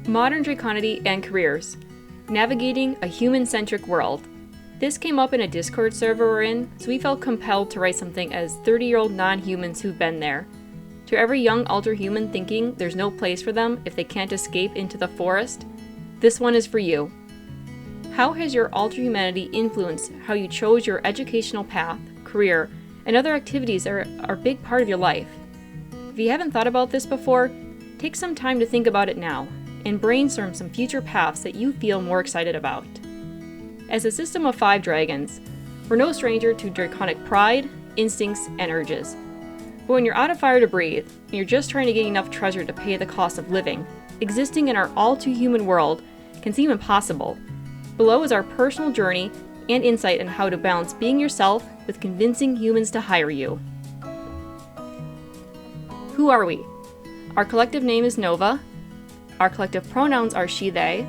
Modern Draconity and Careers, Navigating a Human-Centric World. This came up in a Discord server we're in, so we felt compelled to write something as 30-year-old non-humans who've been there. To every young ultra-human thinking there's no place for them if they can't escape into the forest, this one is for you. How has your ultra-humanity influenced how you chose your educational path, career, and other activities that are a big part of your life? If you haven't thought about this before, take some time to think about it now, and brainstorm some future paths that you feel more excited about. As a system of 5 dragons, we're no stranger to draconic pride, instincts, and urges. But when you're out of fire to breathe, and you're just trying to get enough treasure to pay the cost of living, existing in our all-too-human world can seem impossible. Below is our personal journey and insight on how to balance being yourself with convincing humans to hire you. Who are we? Our collective name is Nova. Our collective pronouns are she, they.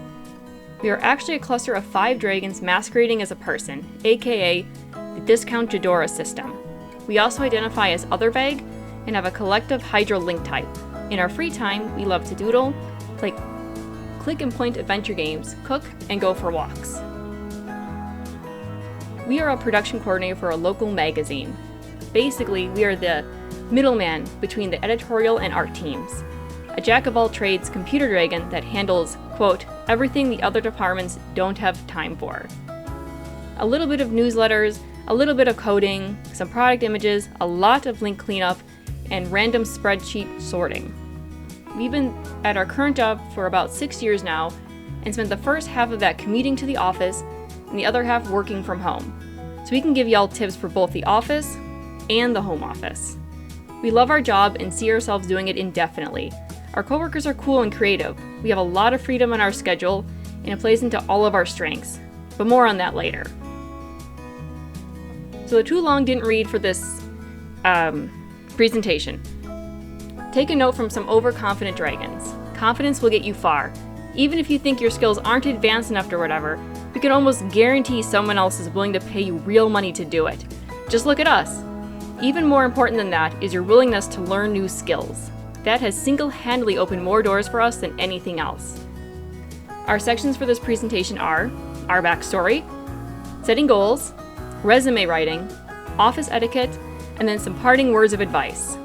We are actually a cluster of 5 dragons masquerading as a person, aka the Discount Jadora system. We also identify as other vague and have a collective Hydra link type. In our free time, we love to doodle, play click and point adventure games, cook, and go for walks. We are a production coordinator for a local magazine. Basically, we are the middleman between the editorial and art teams. A jack-of-all-trades computer dragon that handles, quote, everything the other departments don't have time for. A little bit of newsletters, a little bit of coding, some product images, a lot of link cleanup, and random spreadsheet sorting. We've been at our current job for about 6 years now, and spent the first half of that commuting to the office, and the other half working from home. So we can give y'all tips for both the office and the home office. We love our job and see ourselves doing it indefinitely. Our coworkers are cool and creative. We have a lot of freedom on our schedule, and it plays into all of our strengths. But more on that later. So the too long didn't read for this presentation. Take a note from some overconfident dragons. Confidence will get you far. Even if you think your skills aren't advanced enough or whatever, we can almost guarantee someone else is willing to pay you real money to do it. Just look at us. Even more important than that is your willingness to learn new skills. That has single-handedly opened more doors for us than anything else. Our sections for this presentation are our backstory, setting goals, resume writing, office etiquette, and then some parting words of advice.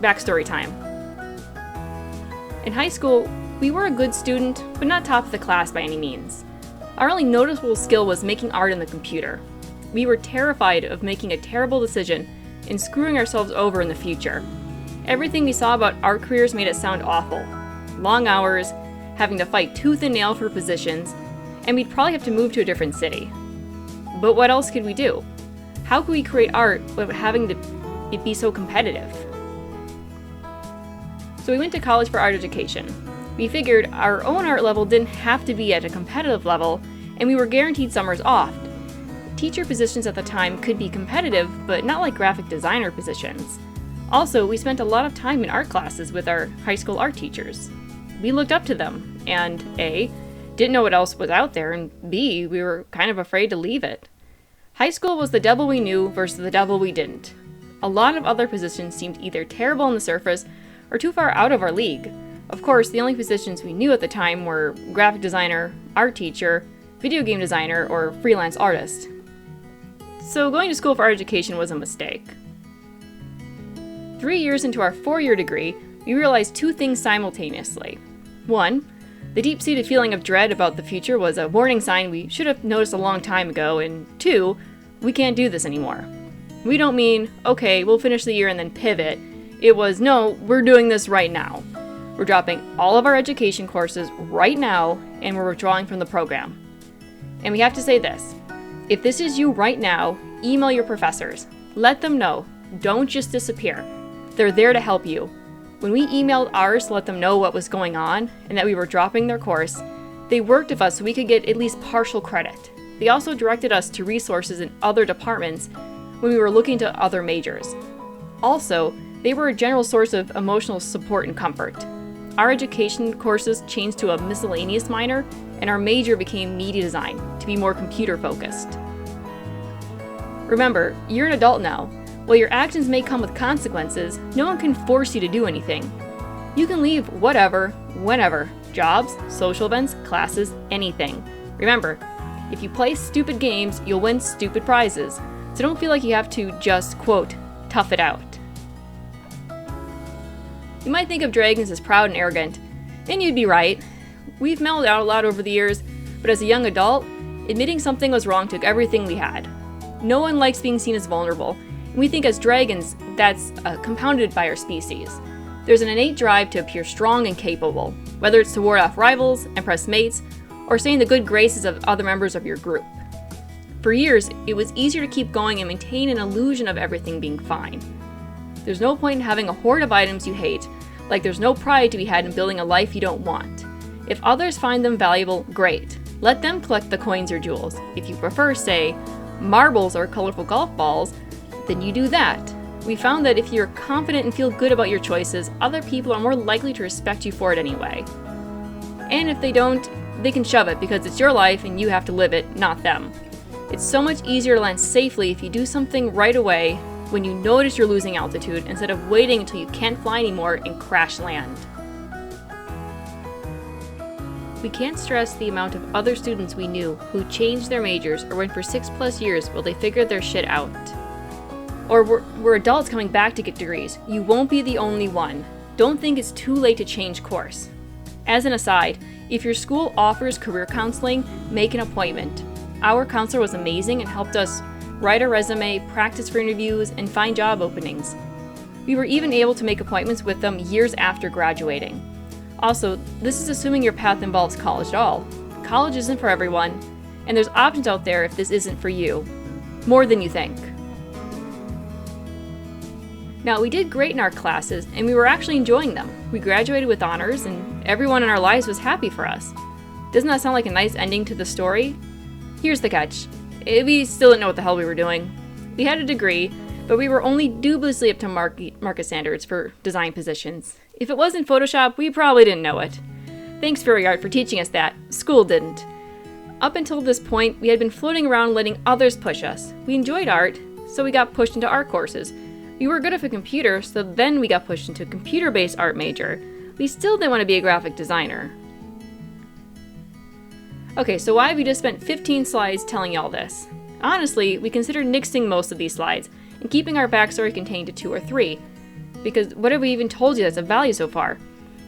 Backstory time. In high school, we were a good student, but not top of the class by any means. Our only noticeable skill was making art on the computer. We were terrified of making a terrible decision and screwing ourselves over in the future. Everything we saw about art careers made it sound awful. Long hours, having to fight tooth and nail for positions, and we'd probably have to move to a different city. But what else could we do? How could we create art without having it be so competitive? So we went to college for art education. We figured our own art level didn't have to be at a competitive level, and we were guaranteed summers off. Teacher positions at the time could be competitive, but not like graphic designer positions. Also, we spent a lot of time in art classes with our high school art teachers. We looked up to them, and A, didn't know what else was out there, and B, we were kind of afraid to leave it. High school was the devil we knew versus the devil we didn't. A lot of other positions seemed either terrible on the surface or too far out of our league. Of course, the only positions we knew at the time were graphic designer, art teacher, video game designer, or freelance artist. So going to school for art education was a mistake. 3 years into our 4-year degree, we realized 2 things simultaneously. 1, the deep-seated feeling of dread about the future was a warning sign we should have noticed a long time ago, and 2, we can't do this anymore. We don't mean, okay, we'll finish the year and then pivot. It was, no, we're doing this right now. We're dropping all of our education courses right now, and we're withdrawing from the program. And we have to say this. If this is you right now, email your professors. Let them know. Don't just disappear. They're there to help you. When we emailed ours to let them know what was going on and that we were dropping their course, they worked with us so we could get at least partial credit. They also directed us to resources in other departments when we were looking to other majors. Also, they were a general source of emotional support and comfort. Our education courses changed to a miscellaneous minor, and our major became media design to be more computer focused. Remember, you're an adult now. While your actions may come with consequences, no one can force you to do anything. You can leave whatever, whenever, Jobs, social events, classes, anything. Remember, if you play stupid games, you'll win stupid prizes. So don't feel like you have to just, quote, tough it out. You might think of dragons as proud and arrogant, and you'd be right. We've mellowed out a lot over the years, but as a young adult, admitting something was wrong took everything we had. No one likes being seen as vulnerable, and we think as dragons, that's compounded by our species. There's an innate drive to appear strong and capable, whether it's to ward off rivals, impress mates, or stay in the good graces of other members of your group. For years, it was easier to keep going and maintain an illusion of everything being fine. There's no point in having a hoard of items you hate, like there's no pride to be had in building a life you don't want. If others find them valuable, great. Let them collect the coins or jewels. If you prefer, say, marbles or colorful golf balls, then you do that. We found that if you're confident and feel good about your choices, other people are more likely to respect you for it anyway. And if they don't, they can shove it because it's your life and you have to live it, not them. It's so much easier to land safely if you do something right away when you notice you're losing altitude instead of waiting until you can't fly anymore and crash land. We can't stress the amount of other students we knew who changed their majors or went for 6+ years while they figured their shit out. Or we're adults coming back to get degrees. You won't be the only one. Don't think it's too late to change course. As an aside, if your school offers career counseling, make an appointment. Our counselor was amazing and helped us write a resume, practice for interviews, and find job openings. We were even able to make appointments with them years after graduating. Also, this is assuming your path involves college at all. College isn't for everyone, and there's options out there if this isn't for you. More than you think. Now, we did great in our classes, and we were actually enjoying them. We graduated with honors, and everyone in our lives was happy for us. Doesn't that sound like a nice ending to the story? Here's the catch. We still didn't know what the hell we were doing. We had a degree, but we were only dubiously up to market standards for design positions. If it wasn't Photoshop, we probably didn't know it. Thanks, Fairy Art, for teaching us that. School didn't. Up until this point, we had been floating around letting others push us. We enjoyed art, so we got pushed into art courses. We were good at a computer, so then we got pushed into a computer-based art major. We still didn't want to be a graphic designer. Okay, so why have we just spent 15 slides telling y'all this? Honestly, we considered nixing most of these slides and keeping our backstory contained to 2 or 3. Because what have we even told you that's of value so far?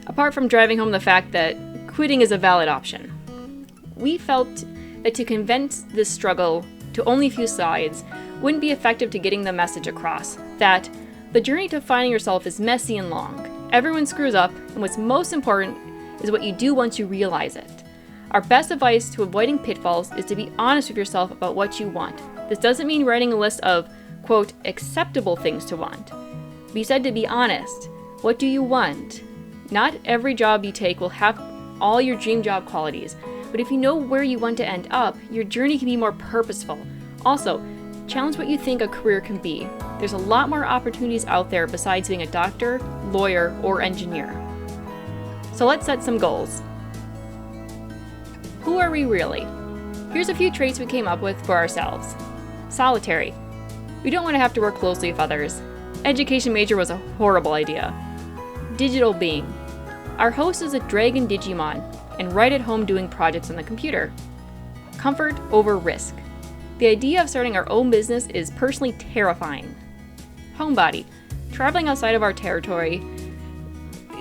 Apart from driving home the fact that quitting is a valid option. We felt that to condense this struggle to only a few slides wouldn't be effective to getting the message across, that the journey to finding yourself is messy and long. Everyone screws up, and what's most important is what you do once you realize it. Our best advice to avoiding pitfalls is to be honest with yourself about what you want. This doesn't mean writing a list of, quote, acceptable things to want. We said to be honest. What do you want? Not every job you take will have all your dream job qualities, but if you know where you want to end up, your journey can be more purposeful. Also, challenge what you think a career can be. There's a lot more opportunities out there besides being a doctor, lawyer, or engineer. So let's set some goals. Who are we really? Here's a few traits we came up with for ourselves. Solitary. We don't want to have to work closely with others. Education major was a horrible idea. Digital being. Our host is a dragon Digimon, and right at home doing projects on the computer. Comfort over risk. The idea of starting our own business is personally terrifying. Homebody. Traveling outside of our territory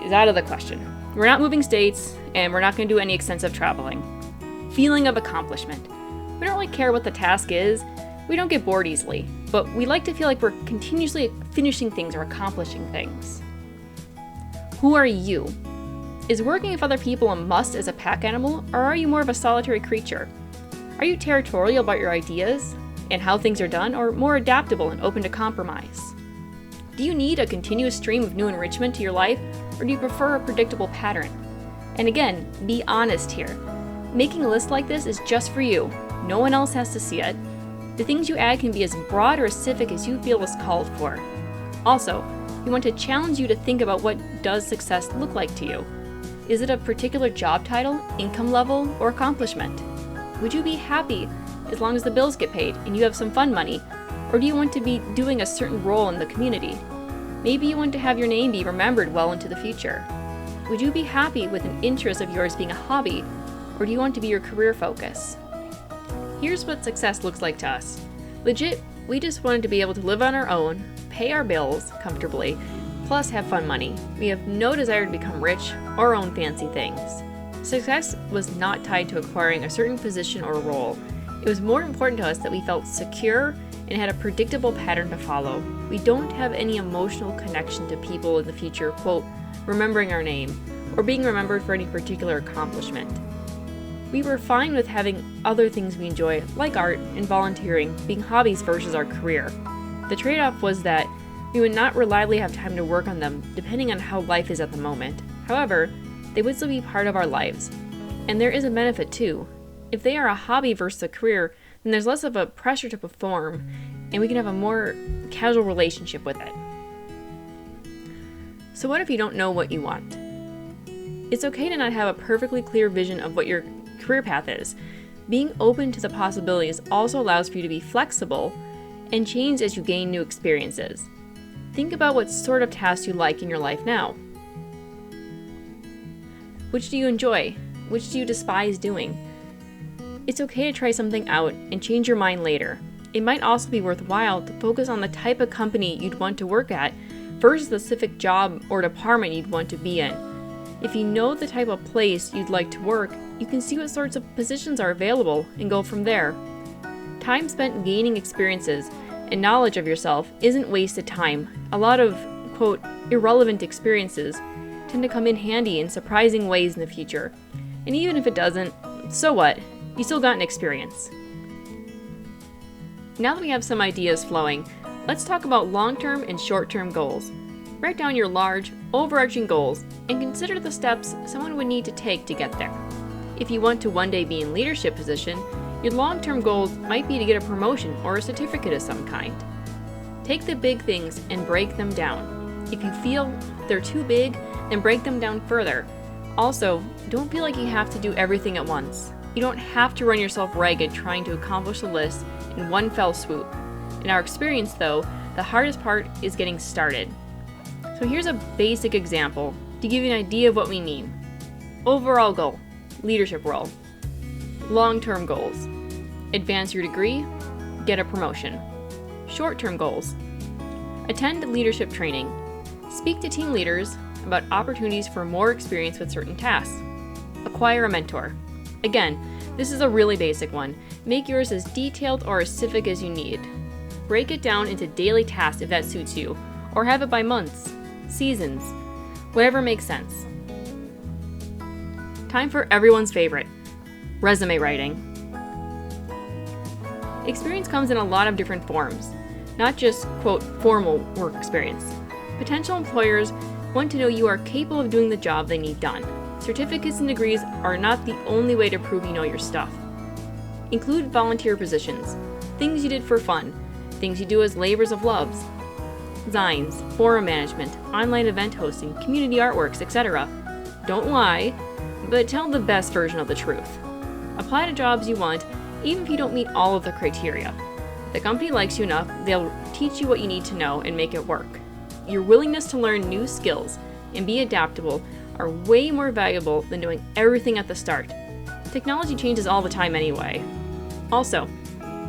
is out of the question. We're not moving states, and we're not going to do any extensive traveling. Feeling of accomplishment. We don't really care what the task is. We don't get bored easily, but we like to feel like we're continuously finishing things or accomplishing things. Who are you? Is working with other people a must as a pack animal, or are you more of a solitary creature? Are you territorial about your ideas and how things are done, or more adaptable and open to compromise? Do you need a continuous stream of new enrichment to your life, or do you prefer a predictable pattern? And again, be honest here. Making a list like this is just for you. No one else has to see it. The things you add can be as broad or as specific as you feel is called for. Also, we want to challenge you to think about what does success look like to you. Is it a particular job title, income level, or accomplishment? Would you be happy as long as the bills get paid and you have some fun money? Or do you want to be doing a certain role in the community? Maybe you want to have your name be remembered well into the future. would you be happy with an interest of yours being a hobby, or do you want to be your career focus? Here's what success looks like to us. Legit, we just wanted to be able to live on our own, pay our bills comfortably, plus have fun money. We have no desire to become rich or own fancy things. Success was not tied to acquiring a certain position or role. It was more important to us that we felt secure and had a predictable pattern to follow. We don't have any emotional connection to people in the future, quote, remembering our name, or being remembered for any particular accomplishment. We were fine with having other things we enjoy, like art and volunteering, being hobbies versus our career. The trade-off was that we would not reliably have time to work on them depending on how life is at the moment. However, they would still be part of our lives. And there is a benefit too. If they are a hobby versus a career, then there's less of a pressure to perform, and we can have a more casual relationship with it. So what if you don't know what you want? It's okay to not have a perfectly clear vision of what your career path is. Being open to the possibilities also allows for you to be flexible and change as you gain new experiences. Think about what sort of tasks you like in your life now. Which do you enjoy? Which do you despise doing? It's okay to try something out and change your mind later. It might also be worthwhile to focus on the type of company you'd want to work at versus the specific job or department you'd want to be in. If you know the type of place you'd like to work, you can see what sorts of positions are available and go from there. Time spent gaining experiences and knowledge of yourself isn't wasted time. A lot of, quote, irrelevant experiences tend to come in handy in surprising ways in the future. And even if it doesn't, so what? You still got an experience. Now that we have some ideas flowing, let's talk about long-term and short-term goals. Write down your large, overarching goals and consider the steps someone would need to take to get there. If you want to one day be in leadership position, your long-term goals might be to get a promotion or a certificate of some kind. Take the big things and break them down. If you feel they're too big, then break them down further. Also, don't feel like you have to do everything at once. You don't have to run yourself ragged trying to accomplish the list in one fell swoop. In our experience though, the hardest part is getting started. So here's a basic example to give you an idea of what we mean. Overall goal, leadership role. Long-term goals, advance your degree, get a promotion. Short-term goals, attend leadership training, speak to team leaders about opportunities for more experience with certain tasks, acquire a mentor. Again, this is a really basic one. Make yours as detailed or as specific as you need. Break it down into daily tasks if that suits you, or have it by months, seasons, whatever makes sense. Time for everyone's favorite, resume writing. Experience comes in a lot of different forms, not just, quote, formal work experience. Potential employers want to know you are capable of doing the job they need done. Certificates and degrees are not the only way to prove you know your stuff. Include volunteer positions, things you did for fun, things you do as labors of love, designs, forum management, online event hosting, community artworks, etc. Don't lie, but tell the best version of the truth. Apply to jobs you want, even if you don't meet all of the criteria. If the company likes you enough, they'll teach you what you need to know and make it work. Your willingness to learn new skills and be adaptable are way more valuable than doing everything at the start. Technology changes all the time anyway. Also,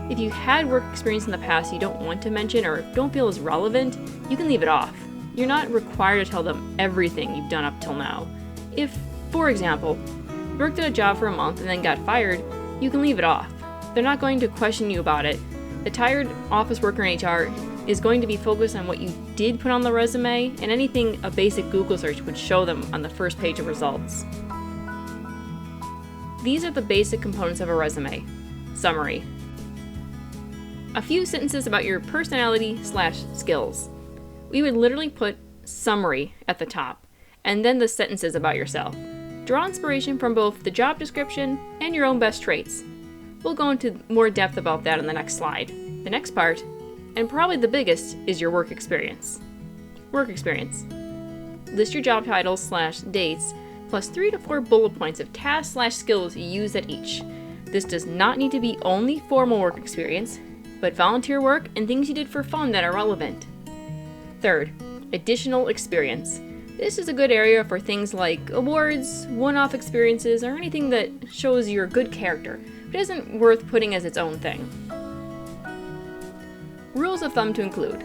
if you had work experience in the past you don't want to mention or don't feel is relevant, you can leave it off. You're not required to tell them everything you've done up till now. If, for example, you worked at a job for a month and then got fired, you can leave it off. They're not going to question you about it. The tired office worker in HR is going to be focused on what you did put on the resume, and anything a basic Google search would show them on the first page of results. These are the basic components of a resume. Summary. A few sentences about your personality/skills. We would literally put summary at the top, and then the sentences about yourself. Draw inspiration from both the job description and your own best traits. We'll go into more depth about that in the next slide. The next part, and probably the biggest, is your work experience. Work experience. List your job titles/dates, plus 3 to 4 bullet points of tasks/skills you use at each. This does not need to be only formal work experience, but volunteer work and things you did for fun that are relevant. Third, additional experience. This is a good area for things like awards, one-off experiences, or anything that shows you're a good character, but isn't worth putting as its own thing. Rules of thumb to include.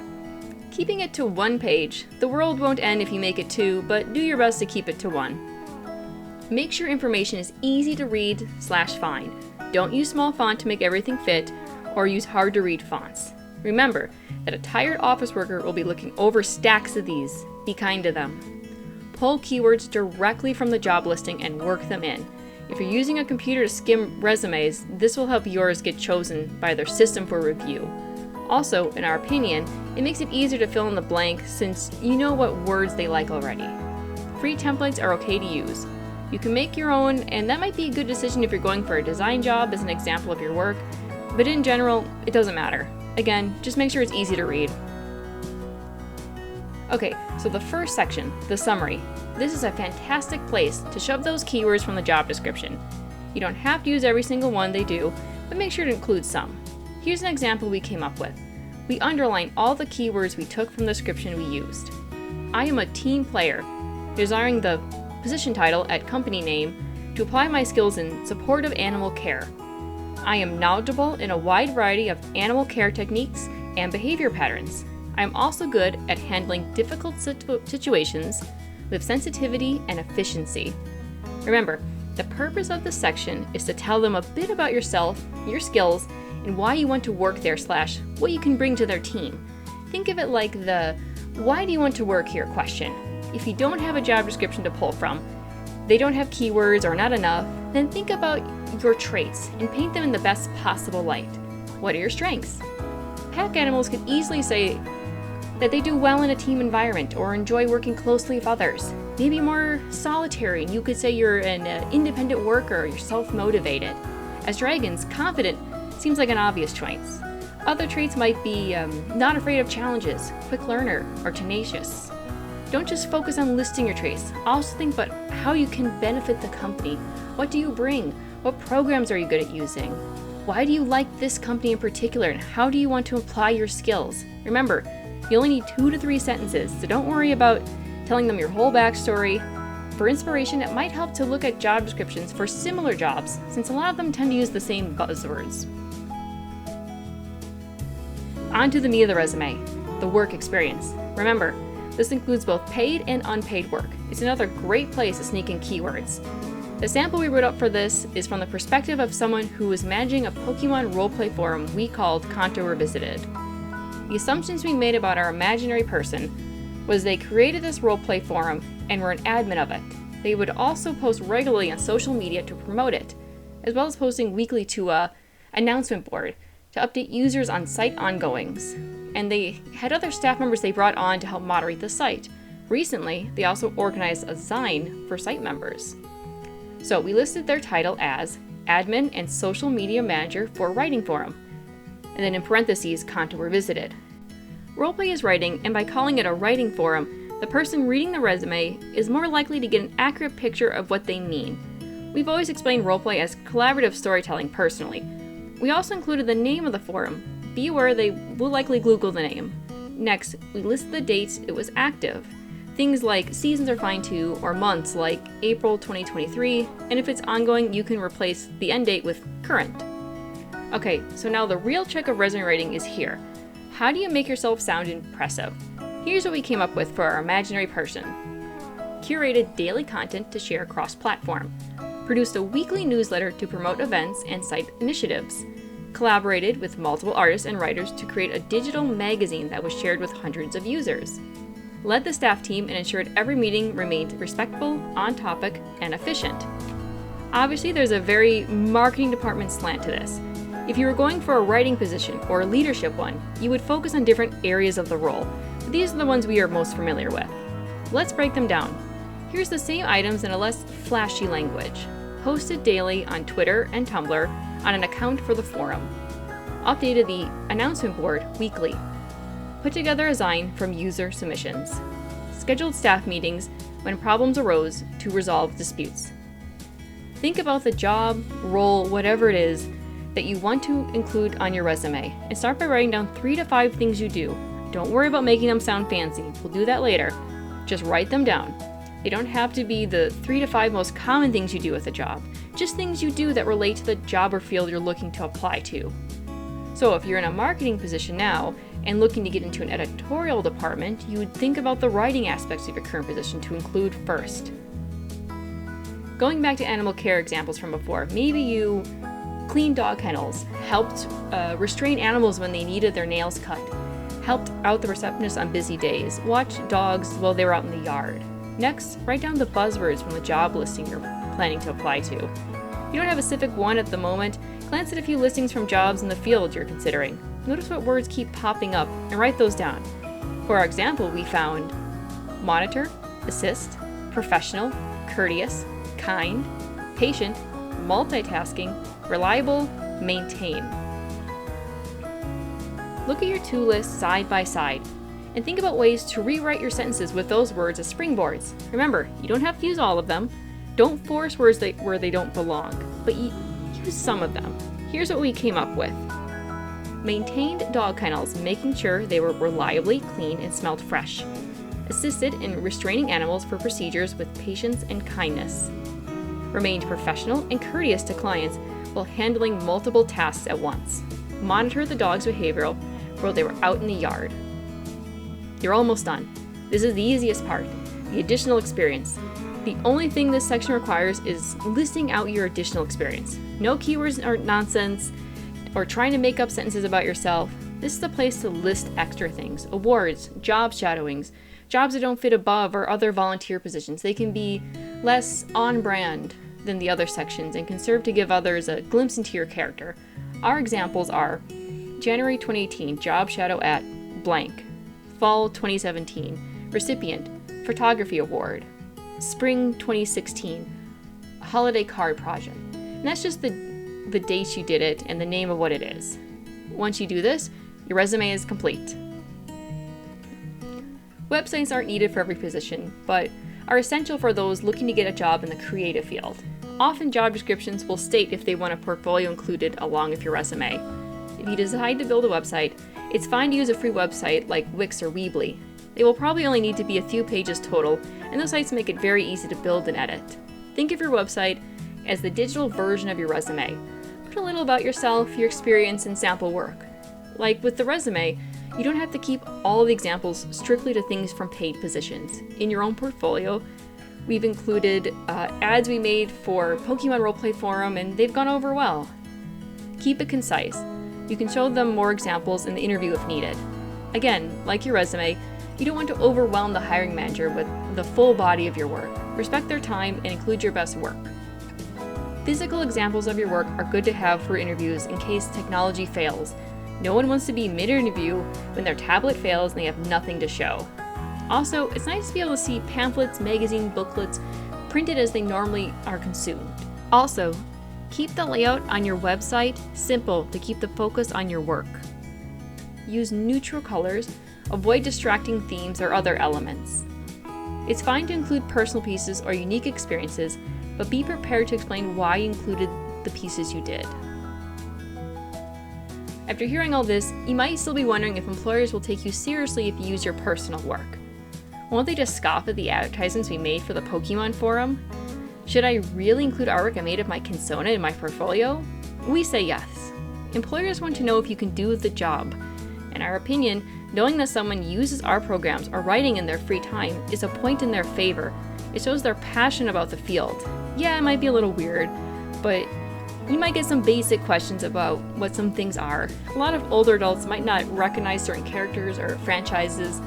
Keeping it to 1 page. The world won't end if you make it 2, but do your best to keep it to 1. Make sure information is easy to read/find. Don't use small font to make everything fit, or use hard to read fonts. Remember that a tired office worker will be looking over stacks of these. Be kind to them. Pull keywords directly from the job listing and work them in. If you're using a computer to skim resumes, this will help yours get chosen by their system for review. Also, in our opinion, it makes it easier to fill in the blank since you know what words they like already. Free templates are okay to use. You can make your own, and that might be a good decision if you're going for a design job as an example of your work, but in general, it doesn't matter. Again, just make sure it's easy to read. Okay, so the first section, the summary. This is a fantastic place to shove those keywords from the job description. You don't have to use every single one they do, but make sure to include some. Here's an example we came up with. We underline all the keywords we took from the description we used. I am a team player, desiring the position title at company name to apply my skills in supportive animal care. I am knowledgeable in a wide variety of animal care techniques and behavior patterns. I am also good at handling difficult situations with sensitivity and efficiency. Remember, the purpose of this section is to tell them a bit about yourself, your skills, and why you want to work there / what you can bring to their team. Think of it like the "why do you want to work here?" question. If you don't have a job description to pull from, they don't have keywords or not enough, then think about your traits and paint them in the best possible light. What are your strengths? Pack animals could easily say that they do well in a team environment or enjoy working closely with others. Maybe more solitary, and you could say you're an independent worker, you're self-motivated. As dragons, confident seems like an obvious choice. Other traits might be not afraid of challenges, quick learner, or tenacious. Don't just focus on listing your traits. Also think about how you can benefit the company. What do you bring? What programs are you good at using? Why do you like this company in particular, and how do you want to apply your skills? Remember, you only need 2 to 3 sentences, so don't worry about telling them your whole backstory. For inspiration, it might help to look at job descriptions for similar jobs, since a lot of them tend to use the same buzzwords. On to the meat of the resume, the work experience. Remember, this includes both paid and unpaid work. It's another great place to sneak in keywords. The sample we wrote up for this is from the perspective of someone who was managing a Pokemon roleplay forum we called Kanto Revisited. The assumptions we made about our imaginary person was they created this roleplay forum and were an admin of it. They would also post regularly on social media to promote it, as well as posting weekly to a announcement board to update users on site ongoings. And they had other staff members they brought on to help moderate the site. Recently, they also organized a Zine for site members. So we listed their title as Admin and Social Media Manager for Writing Forum, and then in parentheses, Kanto Revisited. Roleplay is writing, and by calling it a writing forum, the person reading the resume is more likely to get an accurate picture of what they mean. We've always explained roleplay as collaborative storytelling personally. We also included the name of the forum. Be aware they will likely Google the name. Next, we list the dates it was active. Things like seasons are fine too, or months like April 2023, and if it's ongoing, you can replace the end date with current. Okay, so now the real trick of resume writing is here. How do you make yourself sound impressive? Here's what we came up with for our imaginary person. Curated daily content to share cross-platform. Produced a weekly newsletter to promote events and site initiatives. Collaborated with multiple artists and writers to create a digital magazine that was shared with hundreds of users. Led the staff team and ensured every meeting remained respectful, on topic, and efficient. Obviously, there's a very marketing department slant to this. If you were going for a writing position or a leadership one, you would focus on different areas of the role, but these are the ones we are most familiar with. Let's break them down. Here's the same items in a less flashy language. Posted daily on Twitter and Tumblr on an account for the forum. Updated the announcement board weekly. Put together a Zine from user submissions. Scheduled staff meetings when problems arose to resolve disputes. Think about the job, role, whatever it is that you want to include on your resume, and start by writing down 3 to 5 things you do. Don't worry about making them sound fancy, we'll do that later. Just write them down. They don't have to be the 3 to 5 most common things you do with a job, just things you do that relate to the job or field you're looking to apply to. So if you're in a marketing position now and looking to get into an editorial department, you would think about the writing aspects of your current position to include first. Going back to animal care examples from before, maybe you cleaned dog kennels, helped restrain animals when they needed their nails cut, helped out the receptionist on busy days, watched dogs while they were out in the yard. Next, write down the buzzwords from the job listing you're planning to apply to. If you don't have a specific one at the moment, glance at a few listings from jobs in the field you're considering. Notice what words keep popping up and write those down. For our example, we found monitor, assist, professional, courteous, kind, patient, multitasking, reliable, maintain. Look at your two lists side by side and think about ways to rewrite your sentences with those words as springboards. Remember, you don't have to use all of them. Don't force words where they don't belong, but use some of them. Here's what we came up with. Maintained dog kennels, making sure they were reliably clean and smelled fresh. Assisted in restraining animals for procedures with patience and kindness. Remained professional and courteous to clients while handling multiple tasks at once. Monitored the dog's behavioral while they were out in the yard. You're almost done. This is the easiest part, the additional experience. The only thing this section requires is listing out your additional experience. No keywords or nonsense, or trying to make up sentences about yourself. This is the place to list extra things, awards, job shadowings, jobs that don't fit above or other volunteer positions. They can be less on brand than the other sections and can serve to give others a glimpse into your character. Our examples are January 2018, job shadow at blank. Fall 2017, recipient, photography award. Spring 2016, holiday card project. And that's just the dates you did it and the name of what it is. Once you do this, your resume is complete. Websites aren't needed for every position, but are essential for those looking to get a job in the creative field. Often job descriptions will state if they want a portfolio included along with your resume. If you decide to build a website, it's fine to use a free website like Wix or Weebly. They will probably only need to be a few pages total, and those sites make it very easy to build and edit. Think of your website as the digital version of your resume. Put a little about yourself, your experience, and sample work. Like with the resume, you don't have to keep all the examples strictly to things from paid positions. In your own portfolio, we've included ads we made for Pokemon Roleplay Forum, and they've gone over well. Keep it concise. You can show them more examples in the interview if needed. Again, like your resume, you don't want to overwhelm the hiring manager with the full body of your work. Respect their time and include your best work. Physical examples of your work are good to have for interviews in case technology fails. No one wants to be mid-interview when their tablet fails and they have nothing to show. Also, it's nice to be able to see pamphlets, magazine, booklets printed as they normally are consumed. Also, keep the layout on your website simple to keep the focus on your work. Use neutral colors, avoid distracting themes or other elements. It's fine to include personal pieces or unique experiences, but be prepared to explain why you included the pieces you did. After hearing all this, you might still be wondering if employers will take you seriously if you use your personal work. Won't they just scoff at the advertisements we made for the Pokemon Forum? Should I really include artwork I made of my Kinsona in my portfolio? We say yes. Employers want to know if you can do the job. In our opinion, knowing that someone uses our programs or writing in their free time is a point in their favor. It shows they're passionate about the field. Yeah, it might be a little weird, but you might get some basic questions about what some things are. A lot of older adults might not recognize certain characters or franchises.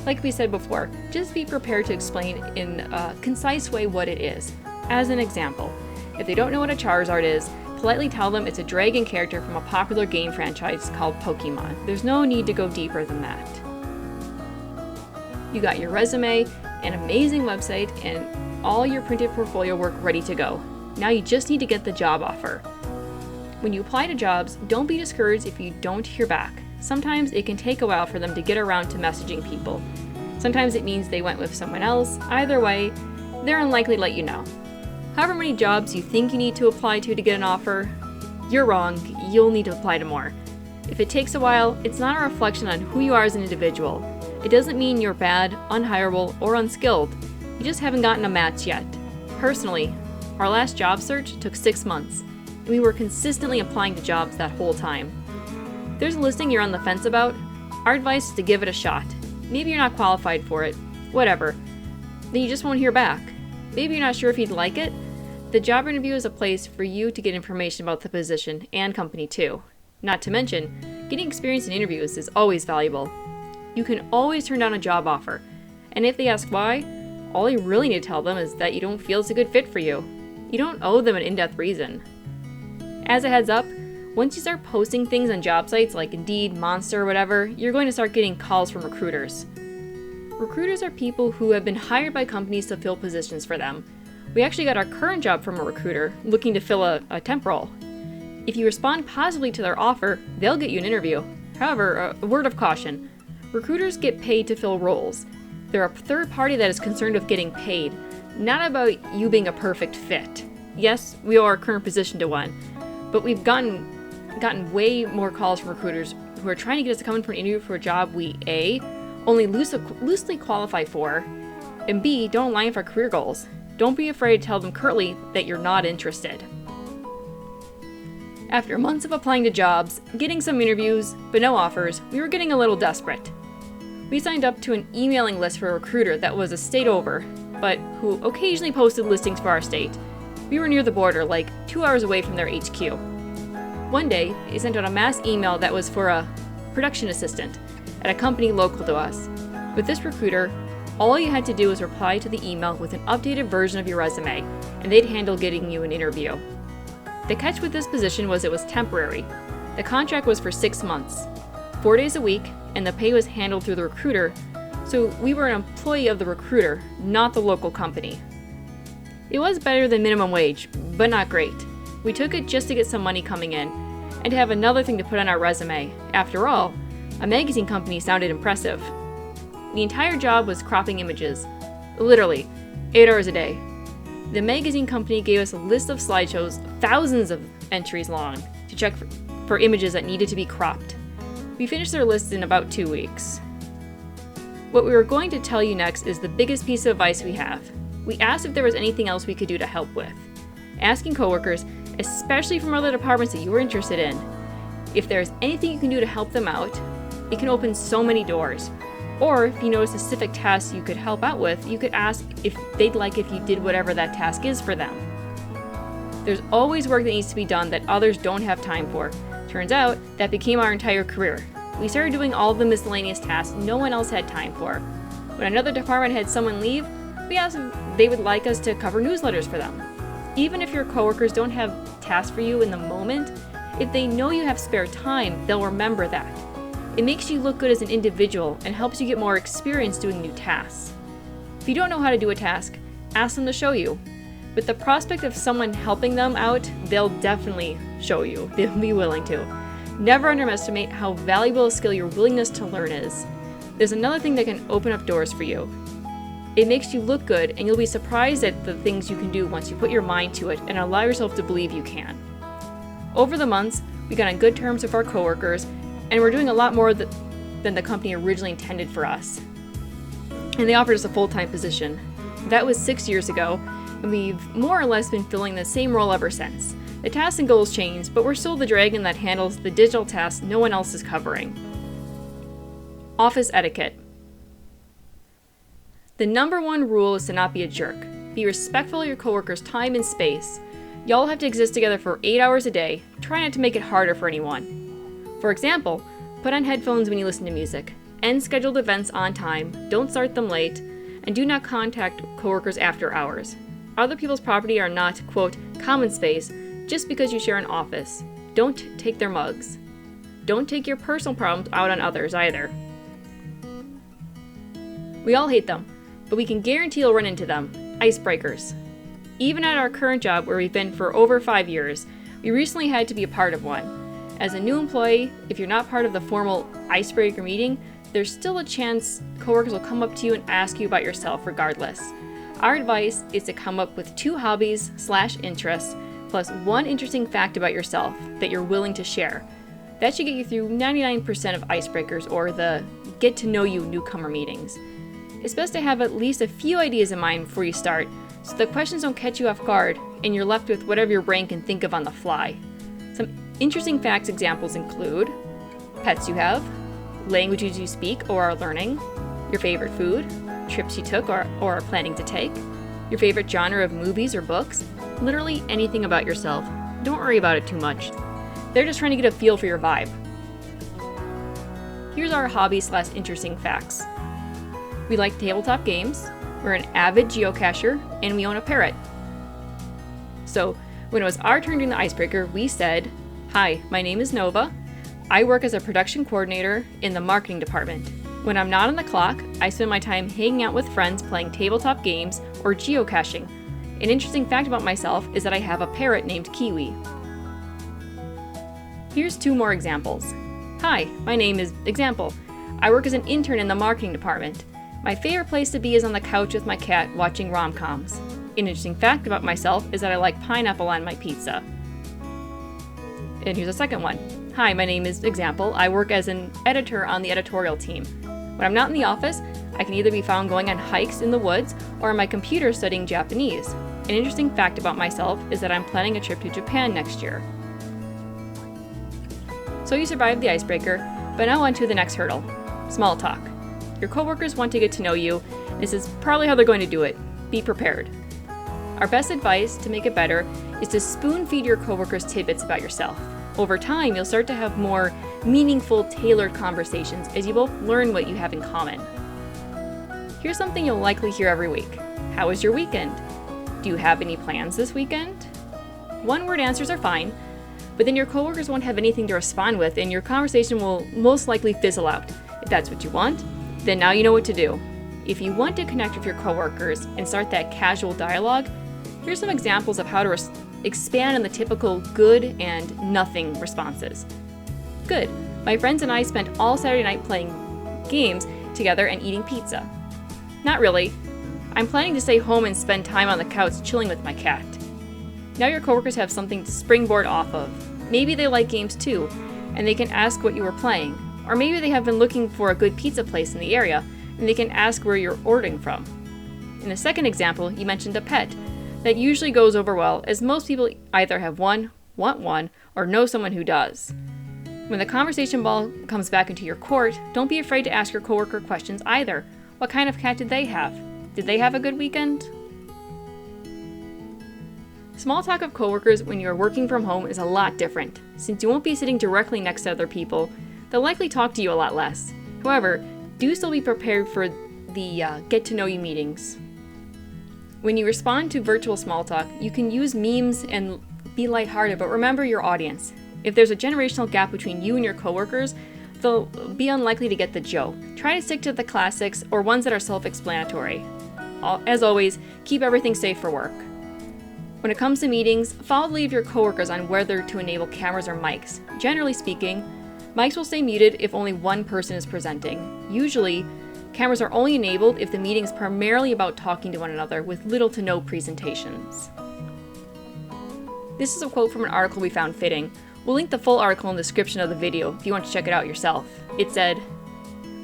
Like we said before, just be prepared to explain in a concise way what it is. As an example, if they don't know what a Charizard is, politely tell them it's a dragon character from a popular game franchise called Pokemon. There's no need to go deeper than that. You got your resume, an amazing website, and all your printed portfolio work ready to go. Now you just need to get the job offer. When you apply to jobs, don't be discouraged if you don't hear back. Sometimes it can take a while for them to get around to messaging people. Sometimes it means they went with someone else. Either way, they're unlikely to let you know. However many jobs you think you need to apply to get an offer, you're wrong. You'll need to apply to more. If it takes a while, it's not a reflection on who you are as an individual. It doesn't mean you're bad, unhireable, or unskilled. You just haven't gotten a match yet. Personally, our last job search took 6 months, and we were consistently applying to jobs that whole time. If there's a listing you're on the fence about, our advice is to give it a shot. Maybe you're not qualified for it, whatever. Then you just won't hear back. Maybe you're not sure if you'd like it. The job interview is a place for you to get information about the position and company too. Not to mention, getting experience in interviews is always valuable. You can always turn down a job offer, and if they ask why, all you really need to tell them is that you don't feel it's a good fit for you. You don't owe them an in-depth reason. As a heads up, once you start posting things on job sites like Indeed, Monster, or whatever, you're going to start getting calls from recruiters. Recruiters are people who have been hired by companies to fill positions for them. We actually got our current job from a recruiter looking to fill a temp role. If you respond positively to their offer, they'll get you an interview. However, a word of caution, recruiters get paid to fill roles. They're a third party that is concerned with getting paid, not about you being a perfect fit. Yes, we owe our current position to one, but we've gotten way more calls from recruiters who are trying to get us to come in for an interview for a job we A, only loosely qualify for, and B, don't align with our career goals. Don't be afraid to tell them curtly that you're not interested. After months of applying to jobs, getting some interviews, but no offers, we were getting a little desperate. We signed up to an emailing list for a recruiter that was a state over, but who occasionally posted listings for our state. We were near the border, like 2 hours away from their HQ. One day, they sent out a mass email that was for a production assistant at a company local to us. With this recruiter, all you had to do was reply to the email with an updated version of your resume, and they'd handle getting you an interview. The catch with this position was it was temporary. The contract was for 6 months, 4 days a week, and the pay was handled through the recruiter, so we were an employee of the recruiter, not the local company. It was better than minimum wage, but not great. We took it just to get some money coming in, and to have another thing to put on our resume. After all, a magazine company sounded impressive. The entire job was cropping images, literally, 8 hours a day. The magazine company gave us a list of slideshows, thousands of entries long, to check for images that needed to be cropped. We finished their list in about 2 weeks. What we were going to tell you next is the biggest piece of advice we have. We asked if there was anything else we could do to help with. Asking coworkers, especially from other departments that you were interested in, if there's anything you can do to help them out, it can open so many doors. Or if you notice a specific task you could help out with, you could ask if they'd like if you did whatever that task is for them. There's always work that needs to be done that others don't have time for. Turns out, that became our entire career. We started doing all of the miscellaneous tasks no one else had time for. When another department had someone leave, we asked if they would like us to cover newsletters for them. Even if your coworkers don't have tasks for you in the moment, if they know you have spare time, they'll remember that. It makes you look good as an individual and helps you get more experience doing new tasks. If you don't know how to do a task, ask them to show you. With the prospect of someone helping them out, they'll definitely show you. They'll be willing to. Never underestimate how valuable a skill your willingness to learn is. There's another thing that can open up doors for you. It makes you look good, and you'll be surprised at the things you can do once you put your mind to it and allow yourself to believe you can. Over the months, we got on good terms with our coworkers, and we're doing a lot more than the company originally intended for us. And they offered us a full-time position. That was 6 years ago, and we've more or less been filling the same role ever since. The tasks and goals change, but we're still the dragon that handles the digital tasks no one else is covering. Office etiquette. The number one rule is to not be a jerk. Be respectful of your coworkers' time and space. Y'all have to exist together for 8 hours a day. Try not to make it harder for anyone. For example, put on headphones when you listen to music. End scheduled events on time. Don't start them late. And do not contact coworkers after hours. Other people's property are not, quote, common space just because you share an office. Don't take their mugs. Don't take your personal problems out on others either. We all hate them, but we can guarantee you'll run into them. Icebreakers. Even at our current job, where we've been for over 5 years, we recently had to be a part of one. As a new employee, if you're not part of the formal icebreaker meeting, there's still a chance coworkers will come up to you and ask you about yourself regardless. Our advice is to come up with 2 hobbies/interests, plus 1 interesting fact about yourself that you're willing to share. That should get you through 99% of icebreakers, or the get to know you newcomer meetings. It's best to have at least a few ideas in mind before you start, so the questions don't catch you off guard and you're left with whatever your brain can think of on the fly. Some interesting facts examples include pets you have, languages you speak or are learning, your favorite food, trips you took or are planning to take, your favorite genre of movies or books, literally anything about yourself. Don't worry about it too much. They're just trying to get a feel for your vibe. Here's our hobby/interesting facts. We like tabletop games, we're an avid geocacher, and we own a parrot. So, when it was our turn during the icebreaker, we said, "Hi, my name is Nova. I work as a production coordinator in the marketing department. When I'm not on the clock, I spend my time hanging out with friends playing tabletop games or geocaching. An interesting fact about myself is that I have a parrot named Kiwi." Here's 2 more examples. "Hi, my name is Example. I work as an intern in the marketing department. My favorite place to be is on the couch with my cat watching rom-coms. An interesting fact about myself is that I like pineapple on my pizza." And here's a second one. "Hi, my name is Example. I work as an editor on the editorial team. When I'm not in the office, I can either be found going on hikes in the woods or on my computer studying Japanese. An interesting fact about myself is that I'm planning a trip to Japan next year." So you survived the icebreaker, but now on to the next hurdle, small talk. Your coworkers want to get to know you. This is probably how they're going to do it. Be prepared. Our best advice to make it better is to spoon feed your coworkers tidbits about yourself. Over time, you'll start to have more meaningful, tailored conversations as you both learn what you have in common. Here's something you'll likely hear every week. How was your weekend? Do you have any plans this weekend? One-word answers are fine, but then your coworkers won't have anything to respond with and your conversation will most likely fizzle out. If that's what you want, then now you know what to do. If you want to connect with your coworkers and start that casual dialogue, here's some examples of how to expand on the typical good and nothing responses. Good. My friends and I spent all Saturday night playing games together and eating pizza. Not really. I'm planning to stay home and spend time on the couch chilling with my cat. Now your coworkers have something to springboard off of. Maybe they like games too, and they can ask what you were playing. Or maybe they have been looking for a good pizza place in the area, and they can ask where you're ordering from. In the second example, you mentioned a pet. That usually goes over well, as most people either have one, want one, or know someone who does. When the conversation ball comes back into your court, don't be afraid to ask your coworker questions either. What kind of cat did they have? Did they have a good weekend? Small talk of coworkers when you are working from home is a lot different. Since you won't be sitting directly next to other people, they'll likely talk to you a lot less. However, do still be prepared for the get-to-know-you meetings. When you respond to virtual small talk, you can use memes and be lighthearted, but remember your audience. If there's a generational gap between you and your coworkers, they'll be unlikely to get the joke. Try to stick to the classics or ones that are self-explanatory. As always, keep everything safe for work. When it comes to meetings, follow the lead of your coworkers on whether to enable cameras or mics. Generally speaking, mics will stay muted if only one person is presenting. Usually, cameras are only enabled if the meeting is primarily about talking to one another with little to no presentations. This is a quote from an article we found fitting. We'll link the full article in the description of the video if you want to check it out yourself. It said,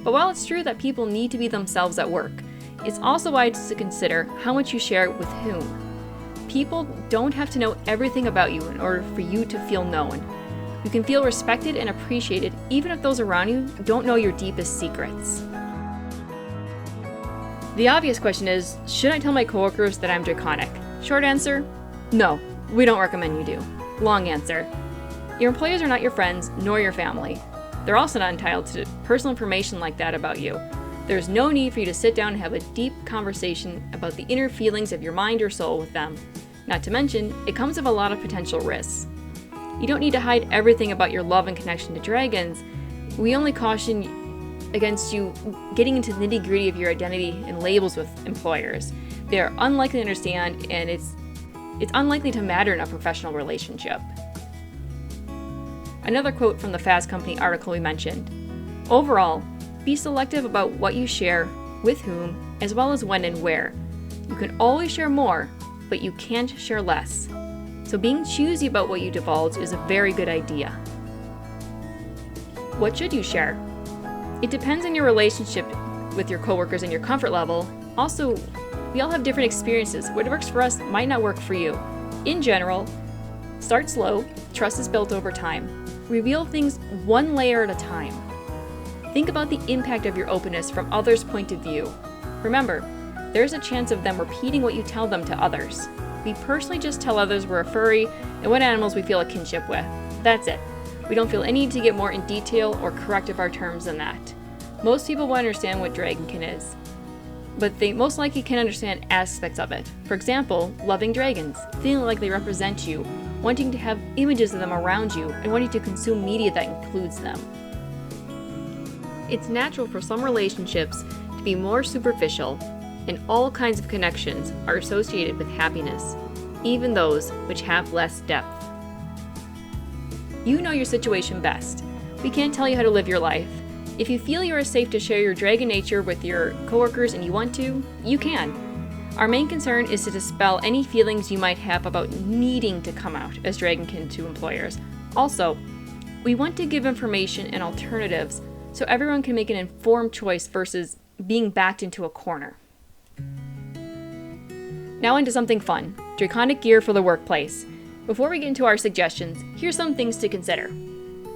"But while it's true that people need to be themselves at work, it's also wise to consider how much you share with whom. People don't have to know everything about you in order for you to feel known. You can feel respected and appreciated even if those around you don't know your deepest secrets." The obvious question is, should I tell my coworkers that I'm draconic? Short answer, no, we don't recommend you do. Long answer, your employers are not your friends nor your family. They're also not entitled to personal information like that about you. There's no need for you to sit down and have a deep conversation about the inner feelings of your mind or soul with them. Not to mention, it comes with a lot of potential risks. You don't need to hide everything about your love and connection to dragons. We only caution against you getting into the nitty-gritty of your identity and labels with employers. They are unlikely to understand, and it's unlikely to matter in a professional relationship. Another quote from the Fast Company article we mentioned. Overall, be selective about what you share, with whom, as well as when and where. You can always share more, but you can't share less. So being choosy about what you divulge is a very good idea. What should you share? It depends on your relationship with your coworkers and your comfort level. Also, we all have different experiences. What works for us might not work for you. In general, start slow. Trust is built over time. Reveal things one layer at a time. Think about the impact of your openness from others' point of view. Remember, there's a chance of them repeating what you tell them to others. We personally just tell others we're a furry and what animals we feel a kinship with. That's it. We don't feel any need to get more in detail or corrective our terms than that. Most people will understand what dragonkin is, but they most likely can understand aspects of it. For example, loving dragons, feeling like they represent you, wanting to have images of them around you, and wanting to consume media that includes them. It's natural for some relationships to be more superficial, and all kinds of connections are associated with happiness, even those which have less depth. You know your situation best. We can't tell you how to live your life. If you feel you are safe to share your dragon nature with your coworkers and you want to, you can. Our main concern is to dispel any feelings you might have about needing to come out as dragonkin to employers. Also, we want to give information and alternatives so everyone can make an informed choice versus being backed into a corner. Now into something fun, draconic gear for the workplace. Before we get into our suggestions, here's some things to consider.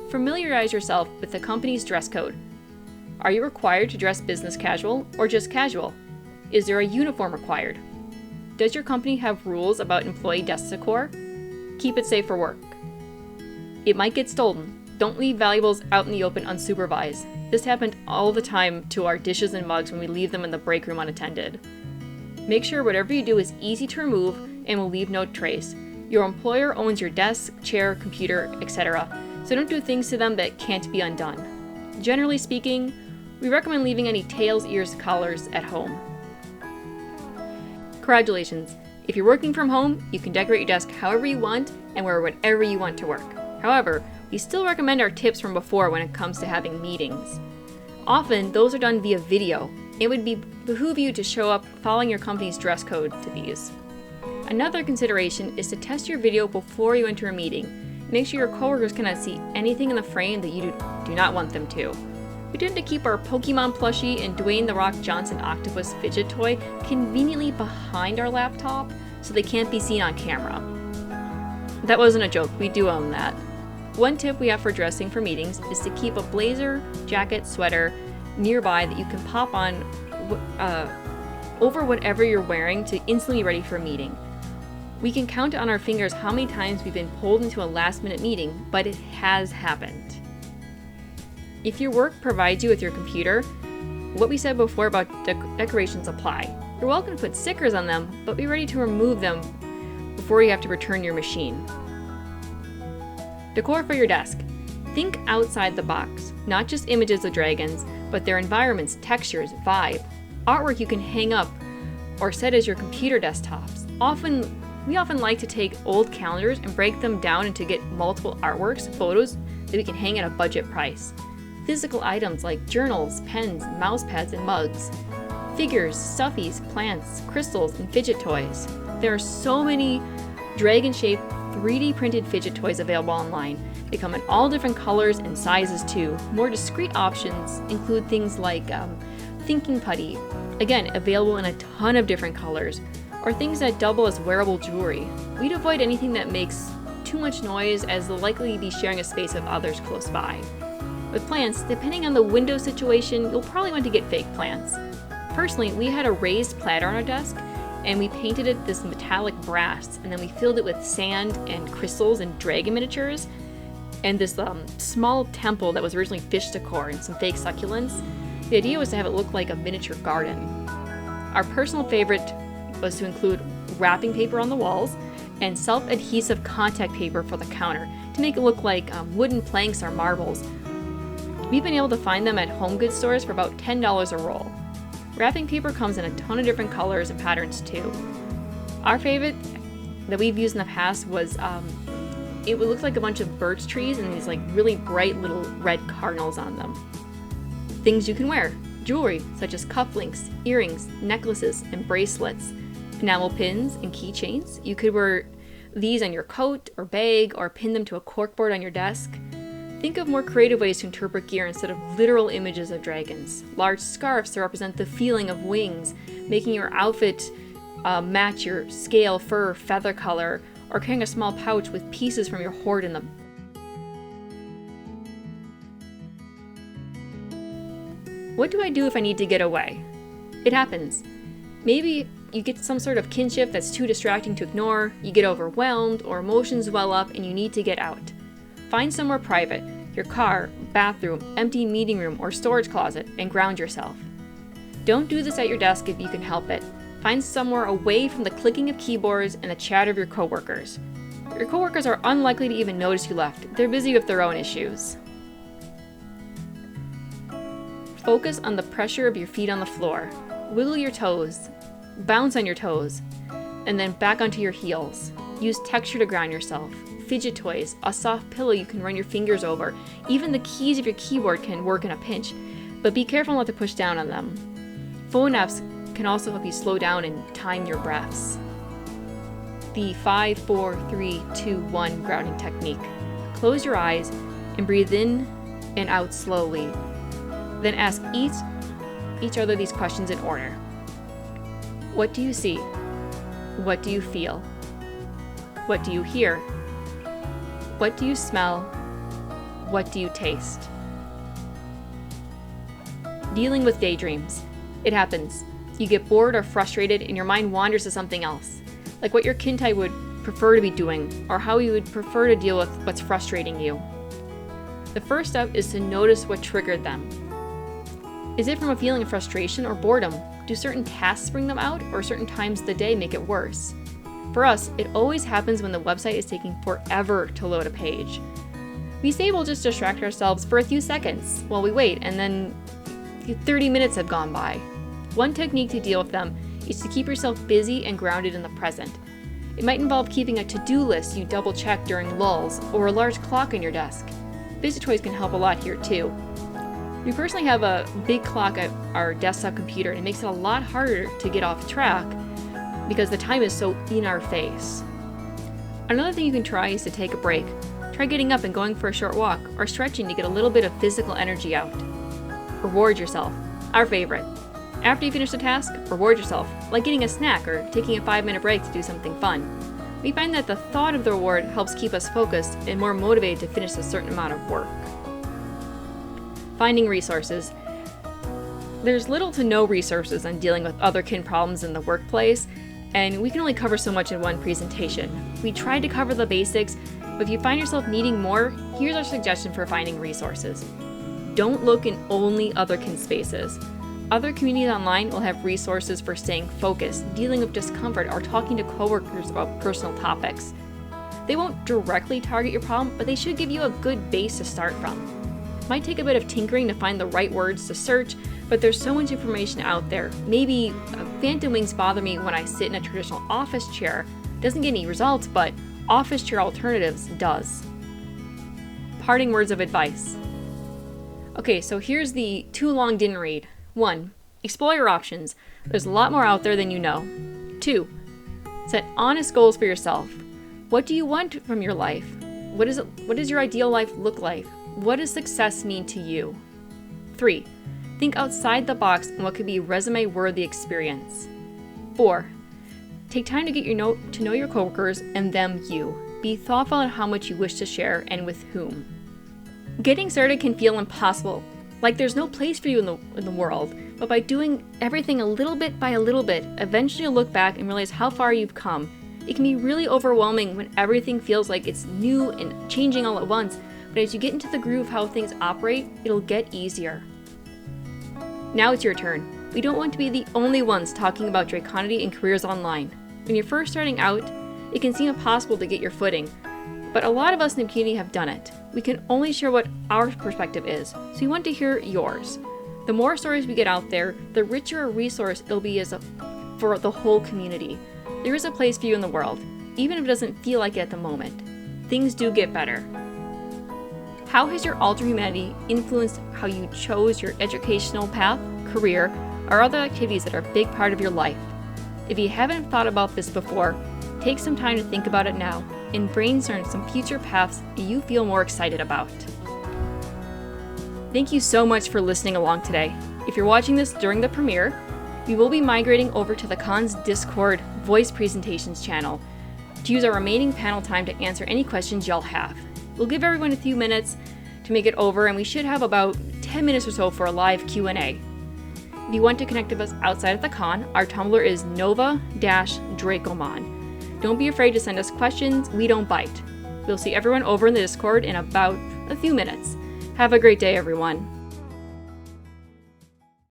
Familiarize yourself with the company's dress code. Are you required to dress business casual or just casual? Is there a uniform required? Does your company have rules about employee desk decor? Keep it safe for work. It might get stolen. Don't leave valuables out in the open unsupervised. This happened all the time to our dishes and mugs when we leave them in the break room unattended. Make sure whatever you do is easy to remove and will leave no trace. Your employer owns your desk, chair, computer, etc., so don't do things to them that can't be undone. Generally speaking, we recommend leaving any tails, ears, collars at home. Congratulations! If you're working from home, you can decorate your desk however you want and wear whatever you want to work. However, we still recommend our tips from before when it comes to having meetings. Often, those are done via video. It would behoove you to show up following your company's dress code to these. Another consideration is to test your video before you enter a meeting. Make sure your coworkers cannot see anything in the frame that you do not want them to. We tend to keep our Pokemon plushie and Dwayne "The Rock" Johnson octopus fidget toy conveniently behind our laptop so they can't be seen on camera. That wasn't a joke, we do own that. One tip we have for dressing for meetings is to keep a blazer, jacket, sweater nearby that you can pop on over whatever you're wearing to instantly be ready for a meeting. We can count on our fingers how many times we've been pulled into a last-minute meeting, but it has happened. If your work provides you with your computer, what we said before about decorations apply. You're welcome to put stickers on them, but be ready to remove them before you have to return your machine. Decor for your desk. Think outside the box, not just images of dragons, but their environments, textures, vibe. Artwork you can hang up or set as your computer desktops. We often like to take old calendars and break them down into get multiple artworks, photos that we can hang at a budget price. Physical items like journals, pens, mouse pads, and mugs. Figures, stuffies, plants, crystals, and fidget toys. There are so many dragon-shaped 3D printed fidget toys available online. They come in all different colors and sizes too. More discreet options include things like thinking putty, again available in a ton of different colors, or things that double as wearable jewelry. We'd avoid anything that makes too much noise as they'll likely be sharing a space with others close by. With plants, depending on the window situation, you'll probably want to get fake plants. Personally, we had a raised platter on our desk and we painted it this metallic brass, and then we filled it with sand and crystals and dragon miniatures and this small temple that was originally fish decor and some fake succulents. The idea was to have it look like a miniature garden. Our personal favorite was to include wrapping paper on the walls and self-adhesive contact paper for the counter to make it look like wooden planks or marbles. We've been able to find them at home goods stores for about $10 a roll. Wrapping paper comes in a ton of different colors and patterns too. Our favorite that we've used in the past was it would look like a bunch of birch trees and these like really bright little red cardinals on them. Things you can wear. Jewelry such as cufflinks, earrings, necklaces, and bracelets. Enamel pins and keychains. You could wear these on your coat or bag or pin them to a corkboard on your desk. Think of more creative ways to interpret gear instead of literal images of dragons. Large scarves to represent the feeling of wings, making your outfit match your scale, fur, feather color, or carrying a small pouch with pieces from your hoard in them. What do I do if I need to get away? It happens. Maybe you get some sort of kinship that's too distracting to ignore, you get overwhelmed, or emotions well up and you need to get out. Find somewhere private, your car, bathroom, empty meeting room, or storage closet, and ground yourself. Don't do this at your desk if you can help it. Find somewhere away from the clicking of keyboards and the chatter of your coworkers. Your coworkers are unlikely to even notice you left. They're busy with their own issues. Focus on the pressure of your feet on the floor. Wiggle your toes, bounce on your toes, and then back onto your heels. Use texture to ground yourself. Fidget toys, a soft pillow you can run your fingers over. Even the keys of your keyboard can work in a pinch, but be careful not to push down on them. Phone apps can also help you slow down and time your breaths. The 5, 4, 3, 2, 1 grounding technique. Close your eyes and breathe in and out slowly. Then ask each other these questions in order. What do you see? What do you feel? What do you hear? What do you smell? What do you taste? Dealing with daydreams. It happens. You get bored or frustrated and your mind wanders to something else, like what your kin type would prefer to be doing or how you would prefer to deal with what's frustrating you. The first step is to notice what triggered them. Is it from a feeling of frustration or boredom? Do certain tasks bring them out, or certain times of the day make it worse? For us, it always happens when the website is taking forever to load a page. We say we'll just distract ourselves for a few seconds while we wait, and then 30 minutes have gone by. One technique to deal with them is to keep yourself busy and grounded in the present. It might involve keeping a to-do list you double-check during lulls, or a large clock on your desk. Fidget toys can help a lot here too. We personally have a big clock at our desktop computer, and it makes it a lot harder to get off track because the time is so in our face. Another thing you can try is to take a break. Try getting up and going for a short walk, or stretching to get a little bit of physical energy out. Reward yourself. Our favorite. After you finish the task, reward yourself, like getting a snack or taking a 5-minute break to do something fun. We find that the thought of the reward helps keep us focused and more motivated to finish a certain amount of work. Finding resources. There's little to no resources on dealing with other kin problems in the workplace, and we can only cover so much in one presentation. We tried to cover the basics, but if you find yourself needing more, here's our suggestion for finding resources. Don't look in only other kin spaces. Other communities online will have resources for staying focused, dealing with discomfort, or talking to coworkers about personal topics. They won't directly target your problem, but they should give you a good base to start from. It might take a bit of tinkering to find the right words to search, but there's so much information out there. Maybe phantom wings bother me when I sit in a traditional office chair. Doesn't get any results, but office chair alternatives does. Parting words of advice. Okay, so here's the too long didn't read. 1. Explore your options. There's a lot more out there than you know. 2. Set honest goals for yourself. What do you want from your life? What does your ideal life look like? What does success mean to you? 3. Think outside the box on what could be a resume-worthy experience. 4. Take time to get to know your coworkers and them you. Be thoughtful on how much you wish to share and with whom. Getting started can feel impossible, like there's no place for you in the world, but by doing everything a little bit by a little bit, eventually you'll look back and realize how far you've come. It can be really overwhelming when everything feels like it's new and changing all at once, but as you get into the groove of how things operate, it'll get easier. Now it's your turn. We don't want to be the only ones talking about Draconity and careers online. When you're first starting out, it can seem impossible to get your footing, but a lot of us in the community have done it. We can only share what our perspective is, so we want to hear yours. The more stories we get out there, the richer a resource it'll be for the whole community. There is a place for you in the world, even if it doesn't feel like it at the moment. Things do get better. How has your altered humanity influenced how you chose your educational path, career, or other activities that are a big part of your life? If you haven't thought about this before, take some time to think about it now and brainstorm some future paths you feel more excited about. Thank you so much for listening along today. If you're watching this during the premiere, we will be migrating over to the con's Discord voice presentations channel to use our remaining panel time to answer any questions y'all have. We'll give everyone a few minutes to make it over, and we should have about 10 minutes or so for a live Q&A. If you want to connect with us outside of the con, our Tumblr is nova-dracomon. Don't be afraid to send us questions, we don't bite. We'll see everyone over in the Discord in about a few minutes. Have a great day, everyone.